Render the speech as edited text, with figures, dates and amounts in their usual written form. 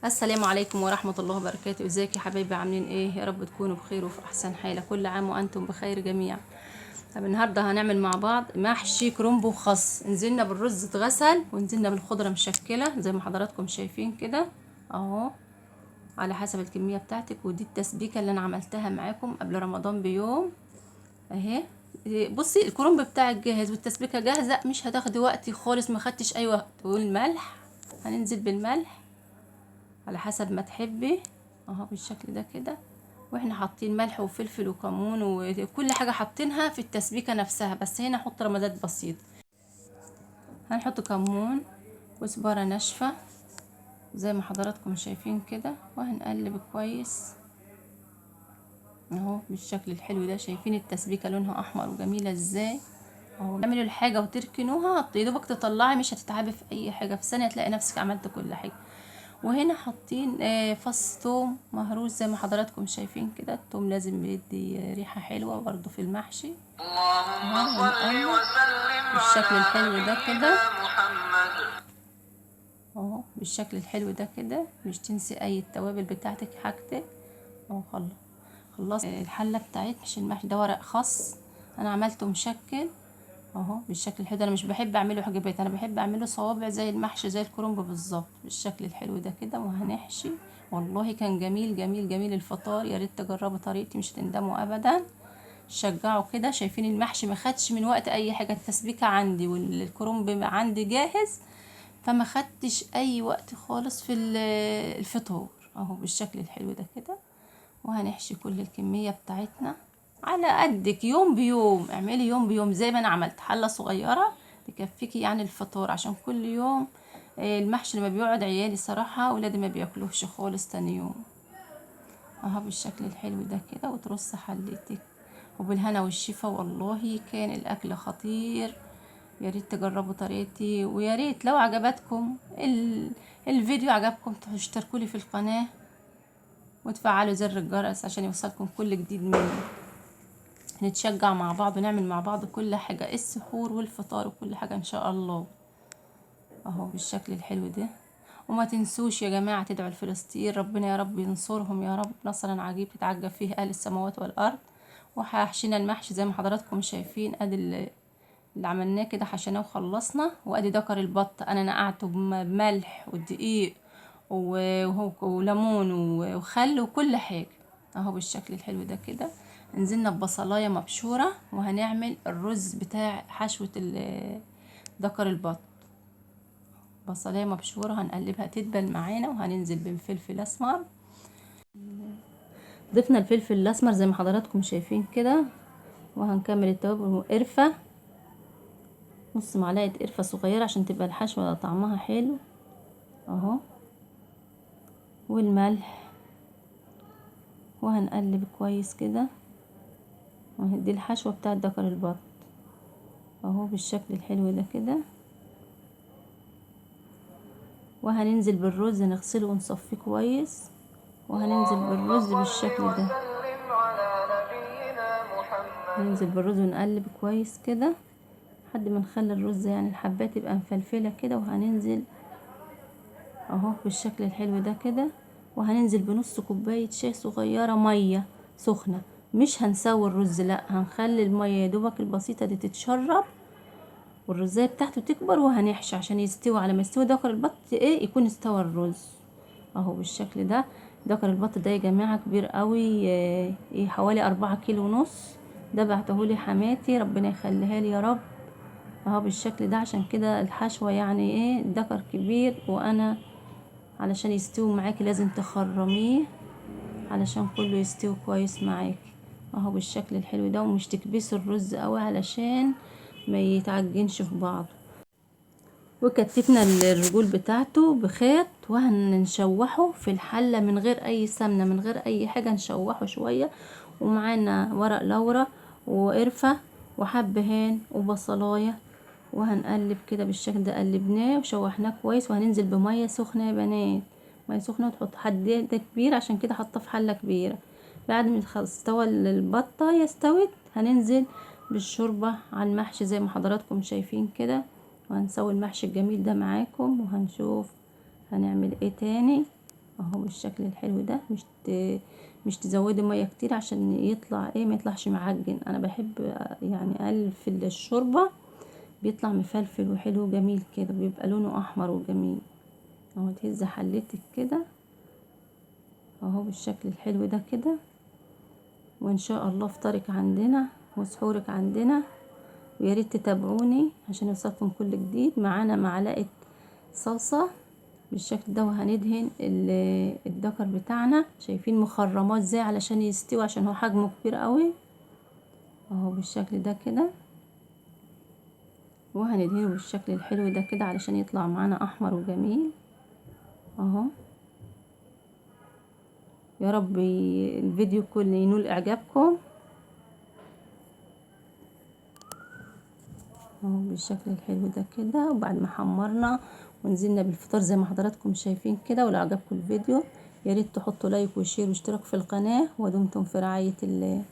السلام عليكم ورحمة الله وبركاته. ازيك يا حبايبي؟ عاملين ايه؟ يا رب تكونوا بخير وفي احسن حال. كل عام وانتم بخير جميعا. طب النهارده هنعمل مع بعض محشي كرنب وخس. نزلنا بالرز اتغسل ونزلنا بالخضرة مشكلة زي ما حضراتكم شايفين كده اهو، على حسب الكمية بتاعتك. ودي التسبيكة اللي انا عملتها معاكم قبل رمضان بيوم اهي. بصي الكرنب بتاعك جاهز والتسبيكة جاهزة، مش هتاخدي وقتي خالص، ما خدتش اي وقت. والملح هننزل بالملح على حسب ما تحبي اهو بالشكل ده كده. واحنا حاطين ملح وفلفل وكمون وكل حاجة حاطينها في التسبيكة نفسها، بس هنا احط رمادات بسيط. هنحط كمون وزبرة ناشفة زي ما حضراتكم شايفين كده، وهنقلب كويس اهو بالشكل الحلو ده. شايفين التسبيكة لونها احمر وجميلة ازاي اهو. تعملوا الحاجة وتركنوها يا دوبك تطلعي، مش هتتعبي في اي حاجة، في ثانية تلاقي نفسك عملت كل حاجة. وهنا حاطين فص ثوم مهروس زي ما حضراتكم شايفين كده. الثوم لازم بيدي ريحة حلوة برضو في المحشي. اللهم صل وسلم بالشكل على الحلو ده كده نبينا محمد. اهو بالشكل الحلو ده كده. مش تنسي اي التوابل بتاعتك حاجتك اهو. خلصت الحلة بتاعتنا. المحشي ده ورق خس انا عملته مشكل اهو بالشكل الحلو ده. انا مش بحب اعمله حجبات، انا بحب اعمله صوابع زي المحشي زي الكرنب بالظبط بالشكل الحلو ده كده. وهنحشي. والله كان جميل جميل جميل الفطار. يا ريت تجربوا طريقتي، مش هتندموا ابدا. شجعوا كده. شايفين المحشي ما خدش من وقت اي حاجه، التسبيكه عندي والكرنب عندي جاهز، فما خدتش اي وقت خالص في الفطار اهو بالشكل الحلو ده كده. وهنحشي كل الكمية بتاعتنا على قدك، يوم بيوم. اعملي يوم بيوم زي ما انا عملت حلة صغيرة تكفيكي يعني الفطار، عشان كل يوم المحشي لما بيقعد عيالي صراحة ولادي ما بياكلوش خالص تاني يوم اهو بالشكل الحلو ده كده. وترص حلتك وبالهنا والشفا. والله كان الاكل خطير. يا ريت تجربوا طريقتي، ويا ريت لو عجبتكم الفيديو عجبكم تشتركوا لي في القناة وتفعلوا زر الجرس عشان يوصلكم كل جديد مني. نتشجع مع بعض ونعمل مع بعض كل حاجة، السحور والفطار وكل حاجة ان شاء الله اهو بالشكل الحلو ده. وما تنسوش يا جماعة تدعوا لفلسطين، ربنا يا رب ينصرهم يا رب نصرا عجيب تتعجب فيه اهل السماوات والارض. وحشينا المحشي زي ما حضراتكم شايفين. ادي اللي عملناه كده، حشيناه وخلصنا. وادي دكر البط انا نقعته بملح ودقيق وليمون وخل وكل حاجة اهو بالشكل الحلو ده كده. نزلنا ببصلاية مبشورة وهنعمل الرز بتاع حشوة دكر البط. بصلاية مبشورة هنقلبها تدبل معانا، وهننزل بالفلفل اسمر. ضفنا الفلفل الاسمر زي ما حضراتكم شايفين كده. وهنكمل التوابل وقرفة، نص معلقة قرفة صغيرة عشان تبقى الحشوة طعمها حلو اهو. والملح. وهنقلب كويس كده. دي الحشوة بتاعت دكر البط اهو بالشكل الحلو ده كده. وهننزل بالرز نغسله ونصفيه كويس. وهننزل اللهم بالرز صل بالشكل ده. وسلم على نبينا محمد. ننزل بالرز ونقلب كويس كده لحد ما نخلي الرز يعني الحبات تبقى مفلفلة كده. وهننزل اهو بالشكل الحلو ده كده. وهننزل بنص كوباية شاي صغيرة مية سخنة. مش هنسوي الرز، لا، هنخلي المية يا دوبك البسيطة دي تتشرب والرزاية بتاعته تكبر. وهنحشي عشان يستوي. على ما يستوي دكر البط ايه يكون استوى الرز اهو بالشكل ده. دكر البط ده يا جماعة كبير قوي، ايه حوالي 4 كيلو ونص. ده بعتهولي حماتي ربنا يخليها لي يا رب اهو بالشكل ده. عشان كده الحشوة يعني ايه دكر كبير. وانا علشان يستوي معاكي لازم تخرميه علشان كله يستوي كويس معاكي اهو بالشكل الحلو ده. ومش تكبسي الرز قوي علشان ما يتعجنش في بعض. وكتفنا الرجول بتاعته بخيط وهنشوحه في الحلة من غير اي سمنة من غير اي حاجة. نشوحه شوية. ومعانا ورق لورا وقرفة وحبهان وبصلاية. وهنقلب كده بالشكل ده. قلبناه وشوحناه كويس. وهننزل بمية سخنة يا بنات، مية سخنة. وتحط حد ده كبير عشان كده حاطه في حلة كبيرة. بعد ما استوى البطة يستوت هننزل بالشوربة على المحشي زي ما حضراتكم شايفين كده. وهنسوي المحشي الجميل ده معاكم. وهنشوف هنعمل ايه تاني اهو بالشكل الحلو ده. مش تزودي ميه كتير عشان يطلع ايه، ما يطلعش معجن. انا بحب يعني الفل الشوربه بيطلع مفلفل وحلو جميل كده، بيبقى لونه احمر وجميل. اهو تهزي حلتك كده اهو بالشكل الحلو ده كده. وان شاء الله فطارك عندنا وسحورك عندنا، ويا ريت تتابعوني عشان يوصلكم كل جديد. معانا معلقه صلصه بالشكل ده، وهندهن الدكر بتاعنا. شايفين مخرمات ازاي علشان يستوي، عشان هو حجمه كبير قوي اهو بالشكل ده كده. وهندهنه بالشكل الحلو ده كده علشان يطلع معانا احمر وجميل اهو. يا رب الفيديو كله ينول اعجابكم اهو بالشكل الحلو ده كده. وبعد ما حمرنا ونزلنا بالفطار زي ما حضراتكم شايفين كده. ولو عجبكم الفيديو يا ريت تحطوا لايك وشير واشتراك في القناة، ودمتم في رعاية الله.